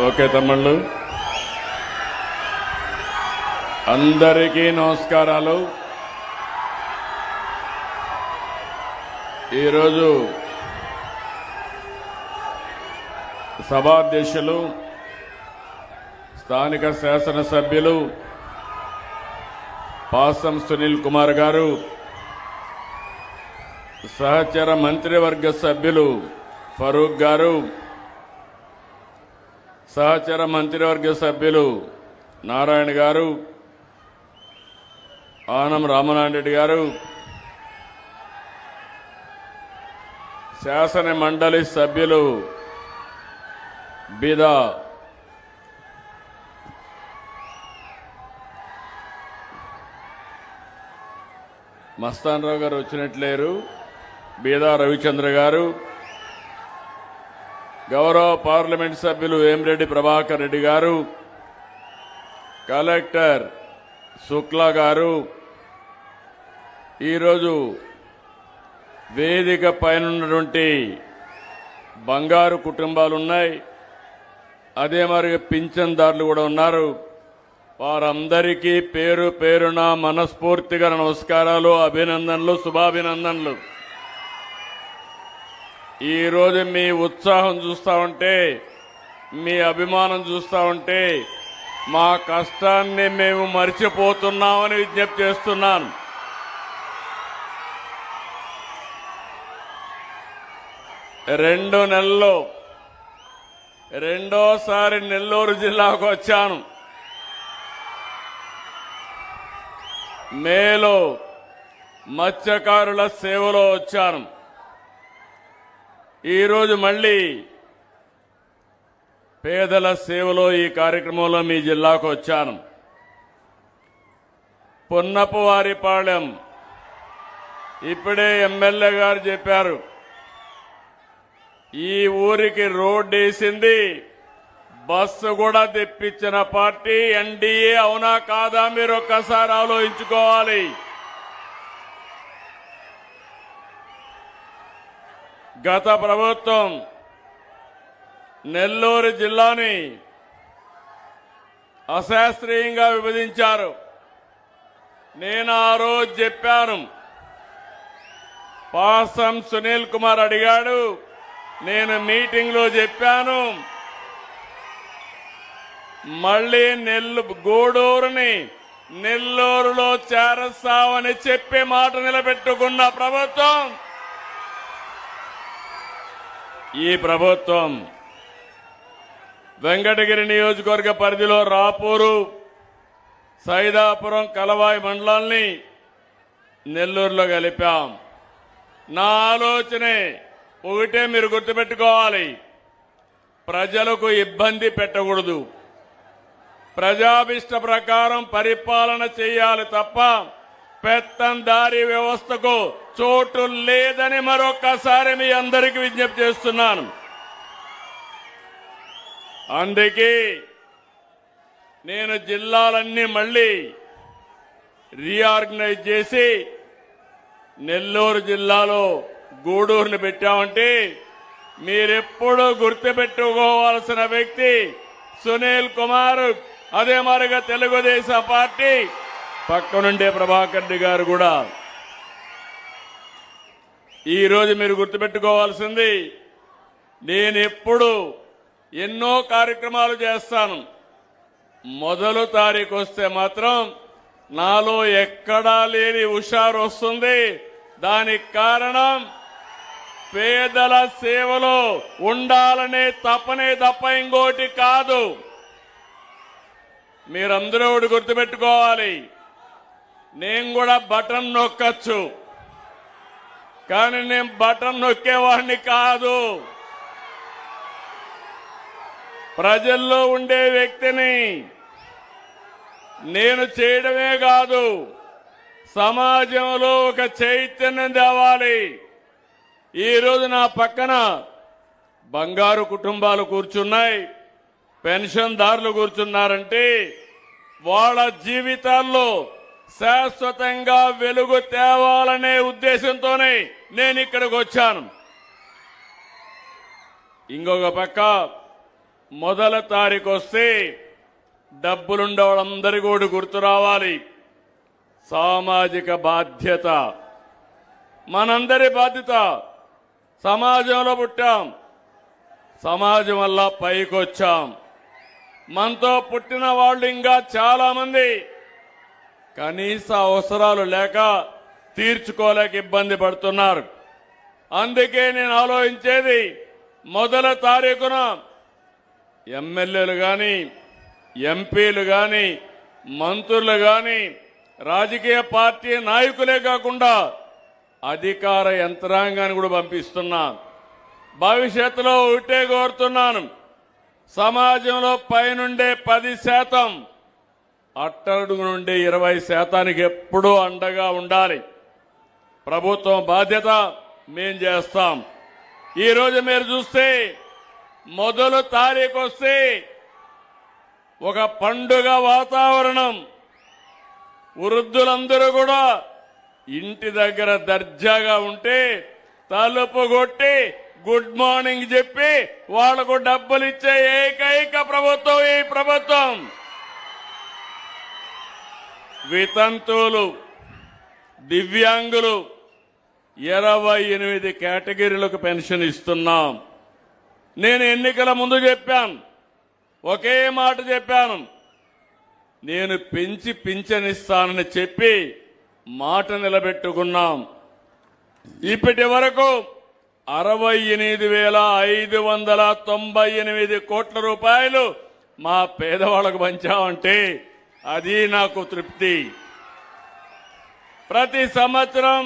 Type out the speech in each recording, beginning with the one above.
Okay తమ్ముళ్ళు, అందరికీ నమస్కారాలు. ఈరోజు సభాధ్యక్షులు, స్థానిక శాసనసభ్యులు పాసం సునీల్ కుమార్ గారు, సహచర మంత్రివర్గ సభ్యులు ఫరూక్ గారు, సహచర మంత్రివర్గ సభ్యులు నారాయణ గారు, ఆనం రామనారాయణ గారు, శాసన మండలి సభ్యులు బిదా మస్తానరావు గారు వచ్చినట్లేరు, బీదా రవిచంద్ర గారు, గౌరవ పార్లమెంట్ సభ్యులు వేమిరెడ్డి ప్రభాకర్ రెడ్డి గారు, కలెక్టర్ శుక్లా గారు, ఈరోజు వేదిక పైనటువంటి బంగారు కుటుంబాలున్నాయి, అదే మరి పింఛన్దారులు కూడా ఉన్నారు. వారందరికీ పేరు పేరున మనస్ఫూర్తిగా నమస్కారాలు, అభినందనలు, శుభాభినందనలు. ఈరోజు మీ ఉత్సాహం చూస్తూ ఉంటే, మీ అభిమానం చూస్తూ ఉంటే మా కష్టాన్ని మేము మర్చిపోతున్నామని విజ్ఞప్తి చేస్తున్నాను. రెండు నెలల్లో రెండోసారి నెల్లూరు జిల్లాకు వచ్చాను. మేలో మత్స్యకారుల సేవలో వచ్చాను. ఈరోజు మళ్ళీ పేదల సేవలో ఈ కార్యక్రమంలో మీ జిల్లాకు వచ్చాను. పున్నపవారిపాళెం ఇప్పుడే ఎమ్మెల్యే గారు చెప్పారు, ఈ ఊరికి రోడ్డు వేసింది, బస్సు కూడా తెప్పించిన పార్టీ ఎన్డీఏ. అవునా కాదా? మీరు ఒక్కసారి ఆలోచించుకోవాలి. గత ప్రభుత్వం నెల్లూరు జిల్లాని అశాస్త్రీయంగా విభజించారు. నేను ఆ రోజు చెప్పాను, పాసం సునీల్ కుమార్ అడిగాడు, నేను మీటింగ్లో చెప్పాను, మళ్లీ గూడూరుని నెల్లూరులో చేరస్తామని చెప్పే మాట నిలబెట్టుకున్న ప్రభుత్వం ఈ ప్రభుత్వం. వెంకటగిరి నియోజకవర్గ పరిధిలో రాపూరు, సైదాపురం, కలవాయి మండలాల్ని నెల్లూరులో కలిపాం. నా ఆలోచనే ఒకటే, మీరు గుర్తుపెట్టుకోవాలి, ప్రజలకు ఇబ్బంది పెట్టకూడదు, ప్రజాభిష్ట ప్రకారం పరిపాలన చేయాలి తప్ప పెత్తందారీ వ్యవస్థకు చోటు లేదని మరొక్కసారి మీ అందరికీ విజ్ఞప్తి చేస్తున్నాను. అందుకే నేను జిల్లాలన్నీ మళ్లీ రీఆర్గనైజ్ చేసి నెల్లూరు జిల్లాలో గూడూరుని పెట్టామంటే మీరెప్పుడూ గుర్తుపెట్టుకోవాల్సిన వ్యక్తి సునీల్ కుమార్. అదే మరిగా తెలుగుదేశం పార్టీ పక్కనుండే ప్రభాకర్ రెడ్డి గారు కూడా. ఈరోజు మీరు గుర్తుపెట్టుకోవాల్సింది, నేను ఎప్పుడు ఎన్నో కార్యక్రమాలు చేస్తాను, మొదలు తారీఖు వస్తే మాత్రం నాలో ఎక్కడా లేని హుషారు వస్తుంది. దానికి కారణం పేదల సేవలో ఉండాలనే తపనే తప్ప ఇంకోటి కాదు. మీరందరూ ఒకటి గుర్తుపెట్టుకోవాలి, నేను కూడా బటన్ నొక్కచ్చు, కానీ నేను బటన్ నొక్కేవాడిని కాదు. ప్రజల్లో ఉండే వ్యక్తిని నేను చేయడమే కాదు, సమాజంలో ఒక చైతన్యం తేవాలి. ఈరోజు నా పక్కన బంగారు కుటుంబాలు కూర్చున్నాయి, పెన్షన్దారులు కూర్చున్నారంటే వాళ్ళ జీవితాల్లో శాశ్వతంగా వెలుగు తేవాలనే ఉద్దేశంతోనే నేను ఇక్కడికి వచ్చాను. ఇంకొక పక్క మొదల తారీఖు వస్తే డబ్బులుండే వాళ్ళందరికీ కూడా గుర్తు రావాలి. సామాజిక బాధ్యత మనందరి బాధ్యత. సమాజంలో పుట్టాం, సమాజం వల్ల పైకొచ్చాం. మనతో పుట్టిన వాళ్ళు ఇంకా చాలా మంది కనీస అవసరాలు లేక తీర్చుకోలేక ఇబ్బంది పడుతున్నారు. అందుకే నేను ఆలోచించేది మొదల తారీఖున ఎమ్మెల్యేలు కానీ, ఎంపీలు కానీ, మంత్రులు కానీ, రాజకీయ పార్టీ నాయకులే కాకుండా అధికార యంత్రాంగాన్ని కూడా పంపిస్తున్నా. భవిష్యత్తులో ఒకటే కోరుతున్నాను, సమాజంలో పైనుండే 10%, అట్టడుగు నుండి 20%కి ఎప్పుడూ అండగా ఉండాలి. ప్రభుత్వం బాధ్యత మేం చేస్తాం. ఈరోజు మీరు చూస్తే మొదల తారీఖు వస్తే ఒక పండుగ వాతావరణం. వృద్ధులందరూ కూడా ఇంటి దగ్గర దర్జాగా ఉంటే తలుపు కొట్టి గుడ్ మార్నింగ్ చెప్పి వాళ్లకు డబ్బులు ఇచ్చే ఏకైక ప్రభుత్వం ఈ ప్రభుత్వం. వితంతువులు, దివ్యాంగులు 28 కేటగిరీలకు పెన్షన్ ఇస్తున్నాం. నేను ఎన్నికల ముందు చెప్పాను, ఒకే మాట చెప్పాను, నేను పెంచి పింఛనిస్తానని చెప్పి మాట నిలబెట్టుకున్నాం. ఇప్పటి వరకు 68,598 కోట్ల రూపాయలు మా పేదవాళ్లకు పంచామంటే అది నాకు తృప్తి. ప్రతి సంవత్సరం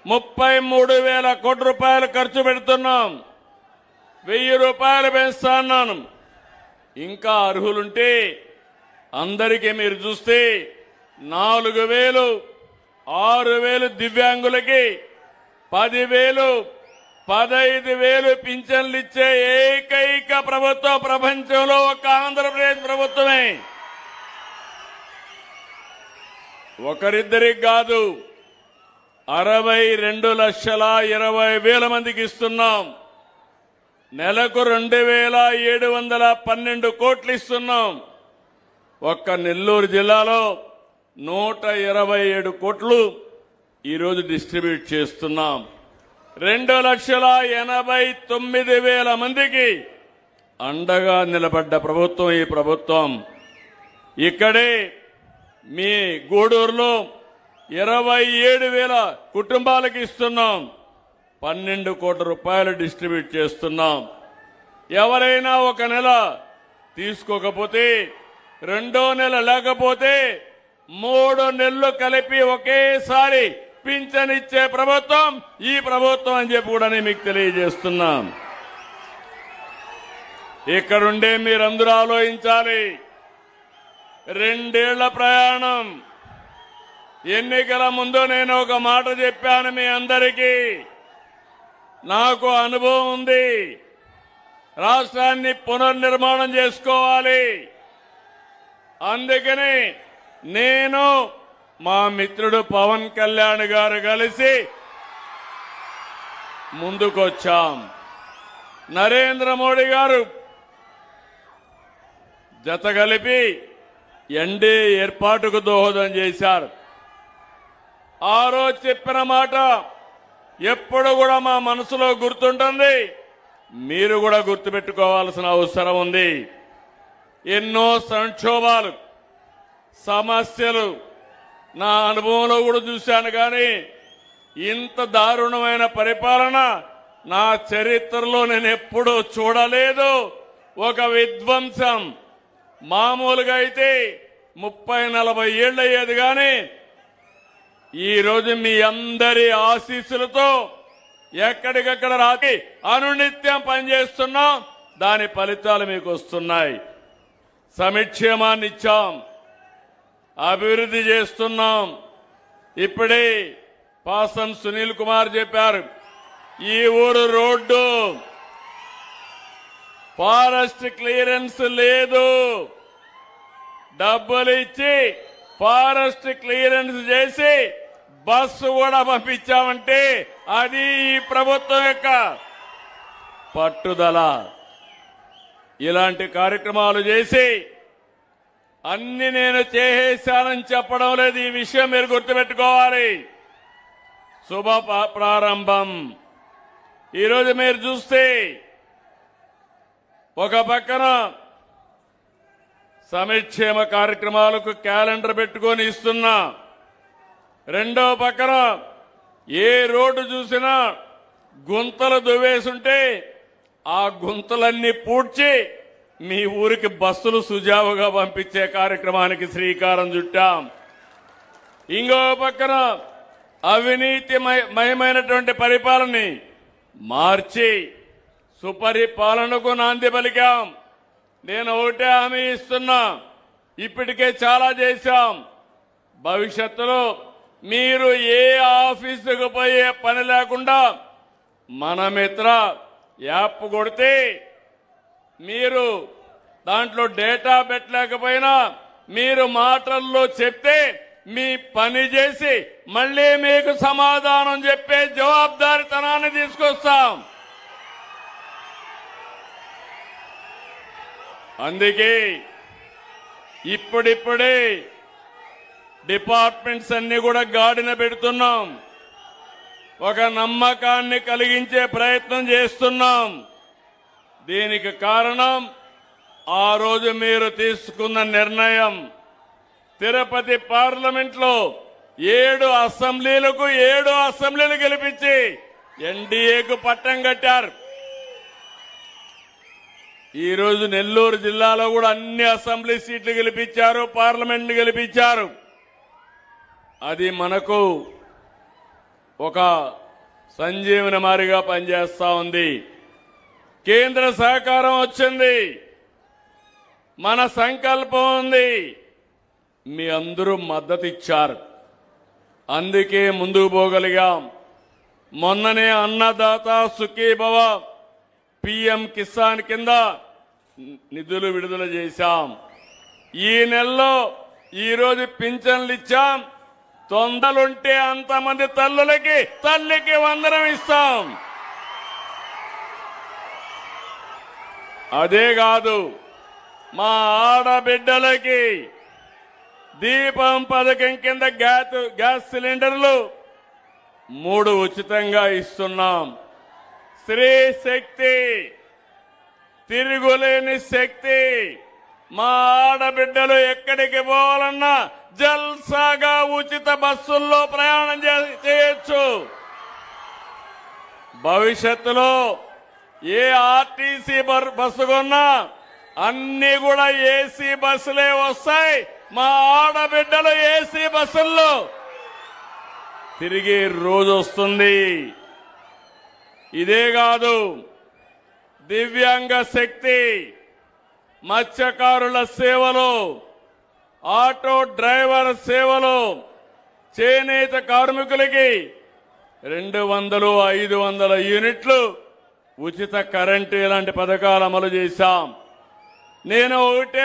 33,000 కోట్ల రూపాయలు ఖర్చు పెడుతున్నాం. 1,000 రూపాయలు పెంచుతున్నాను. ఇంకా అర్హులుంటే అందరికీ మీరు చూస్తే 4,000, 6,000 దివ్యాంగులకి 10,000, 15,000 పింఛన్లు ఇచ్చే ఏకైక ప్రభుత్వం ప్రపంచంలో ఒక ఆంధ్రప్రదేశ్ ప్రభుత్వమే. ఒకరిద్దరికి కాదు, 62,20,000 మందికి ఇస్తున్నాం. నెలకు 2,712 కోట్లు ఇస్తున్నాం. ఒక్క నెల్లూరు జిల్లాలో 127 కోట్లు ఈరోజు డిస్ట్రిబ్యూట్ చేస్తున్నాం. 2,89,000 మందికి అండగా నిలబడ్డ ప్రభుత్వం ఈ ప్రభుత్వం. ఇక్కడే మీ గూడూరులో 27,000 కుటుంబాలకు ఇస్తున్నాం. 12 కోట్ల రూపాయలు డిస్ట్రిబ్యూట్ చేస్తున్నాం. ఎవరైనా ఒక నెల తీసుకోకపోతే, రెండో నెల లేకపోతే 3 నెలలు కలిపి ఒకేసారి పింఛనిచ్చే ప్రభుత్వం ఈ ప్రభుత్వం అని చెప్పి కూడా నేను మీకు తెలియజేస్తున్నాం. ఇక్కడుండే మీరందరూ ఆలోచించాలి. 2 ఏళ్ల ప్రయాణం. ఎన్నికల ముందు నేను ఒక మాట చెప్పాను మీ అందరికీ. నాకు అనుభవం ఉంది. రాష్ట్రాన్ని పునర్నిర్మాణం చేసుకోవాలి. అందుకని నేను మా మిత్రుడు పవన్ కళ్యాణ్ గారు కలిసి ముందుకొచ్చాం. నరేంద్ర మోడీ గారు జత కలిపి ఎన్డీఏ ఏర్పాటుకు దోహదం చేశారు. ఆ రోజు చెప్పిన మాట ఎప్పుడు కూడా మా మనసులో గుర్తుంటుంది. మీరు కూడా గుర్తుపెట్టుకోవాల్సిన అవసరం ఉంది. ఎన్నో సంక్షోభాలు, సమస్యలు నా అనుభవంలో కూడా చూశాను. కానీ ఇంత దారుణమైన పరిపాలన నా చరిత్రలో నేను ఎప్పుడూ చూడలేదు. ఒక విధ్వంసం. మామూలుగా అయితే 30-40 ఏళ్ళు అయ్యేది. కానీ ఈరోజు మీ అందరి ఆశీస్సులతో ఎక్కడికక్కడ రాకి అనునిత్యం పనిచేస్తున్నాం. దాని ఫలితాలు మీకు వస్తున్నాయి. సంక్షేమాన్ని ఇచ్చాం, అభివృద్ధి చేస్తున్నాం. ఇప్పుడే పాసం సునీల్ కుమార్ చెప్పారు, ఈ ఊరు రోడ్డు ఫారెస్ట్ క్లియరెన్స్ లేదు. డబ్బులు ఇచ్చి ఫారెస్ట్ క్లియరెన్స్ చేసి బస్సు కూడా పంపించామంటే అది ఈ ప్రభుత్వం యొక్క పట్టుదల. ఇలాంటి కార్యక్రమాలు చేసి అన్ని నేను చేసేశానని చెప్పడం లేదు. ఈ విషయం మీరు గుర్తుపెట్టుకోవాలి. శుభ ప్రారంభం. ఈరోజు మీరు చూస్తే ఒక పక్కన సంక్షేమ కార్యక్రమాలకు క్యాలెండర్ పెట్టుకొని ఇస్తున్నా, రెండో పక్కన ఏ రోడ్డు చూసినా గుంతలు దువ్వేసుంటే ఆ గుంతలన్నీ పూడ్చి మీ ఊరికి బస్సులు సుజావుగా పంపించే కార్యక్రమానికి శ్రీకారం చుట్టాం. ఇంకో పక్కన అవినీతి మయమైనటువంటి పరిపాలనని మార్చి సుపరిపాలనకు నాంది పలికాం. నేను ఒకటే హామీ ఇస్తున్నా, ఇప్పటికే చాలా చేశాం. భవిష్యత్తులో మీరు ఏ ఆఫీసుకు పోయే పని లేకుండా మన మిత్ర యాప్ కొడితే మీరు దాంట్లో డేటా పెట్టలేకపోయినా మీరు మాటల్లో చెప్తే మీ పని చేసి మళ్ళీ మీకు సమాధానం చెప్పే జవాబుదారీతనాన్ని తీసుకొస్తాం. అందుకే ఇప్పుడిప్పుడే డిపార్ట్మెంట్స్ అన్ని కూడా గాడిన పెడుతున్నాం. ఒక నమ్మకాన్ని కలిగించే ప్రయత్నం చేస్తున్నాం. దీనికి కారణం ఆ రోజు మీరు తీసుకున్న నిర్ణయం. తిరుపతి పార్లమెంట్లో 7 అసెంబ్లీలకు 7 అసెంబ్లీలు గెలిపించి ఎన్డీఏకు పట్టం కట్టారు. ఈ రోజు నెల్లూరు జిల్లాలో కూడా అన్ని అసెంబ్లీ సీట్లు గెలిపించారు, పార్లమెంట్ గెలిపించారు. అది మనకు ఒక సంజీవన మారిగా పనిచేస్తా ఉంది. కేంద్ర సహకారం వచ్చింది, మన సంకల్పం ఉంది, మీ అందరూ మద్దతు ఇచ్చారు. అందుకే ముందుకు పోగలిగాం. మొన్ననే అన్నదాత సుఖీభవ పిఎం కిసాన్ కింద నిధులు విడుదల చేశాం. ఈ నెలలో ఈరోజు పింఛన్లు ఇచ్చాం. తొందలుంటే అంతమంది తల్లికి వందనం ఇస్తాం. అదే కాదు, మా ఆడబిడ్డలకి దీపం పథకం కింద గ్యాస్ సిలిండర్లు 3 ఉచితంగా ఇస్తున్నాం. స్త్రీ శక్తి, తిరుగులేని శక్తి. మా ఆడబిడ్డలు ఎక్కడికి పోవాలన్నా జల్సాగా ఉచిత బస్సుల్లో ప్రయాణం చేయొచ్చు. భవిష్యత్తులో ఏ ఆర్టీసీ బస్సు కొన్నా అన్ని కూడా ఏసీ బస్సులే వస్తాయి. మా ఆడబిడ్డలు ఏసీ బస్సుల్లో తిరిగే రోజు వస్తుంది. ఇదే కాదు, దివ్యాంగ శక్తి, మత్స్యకారుల సేవలు, ఆటో డ్రైవర్ సేవలు, చేనేత కార్మికులకి 200, 500 యూనిట్లు ఉచిత కరెంటు ఇలాంటి పథకాలు అమలు చేశాం. నేను ఒకటే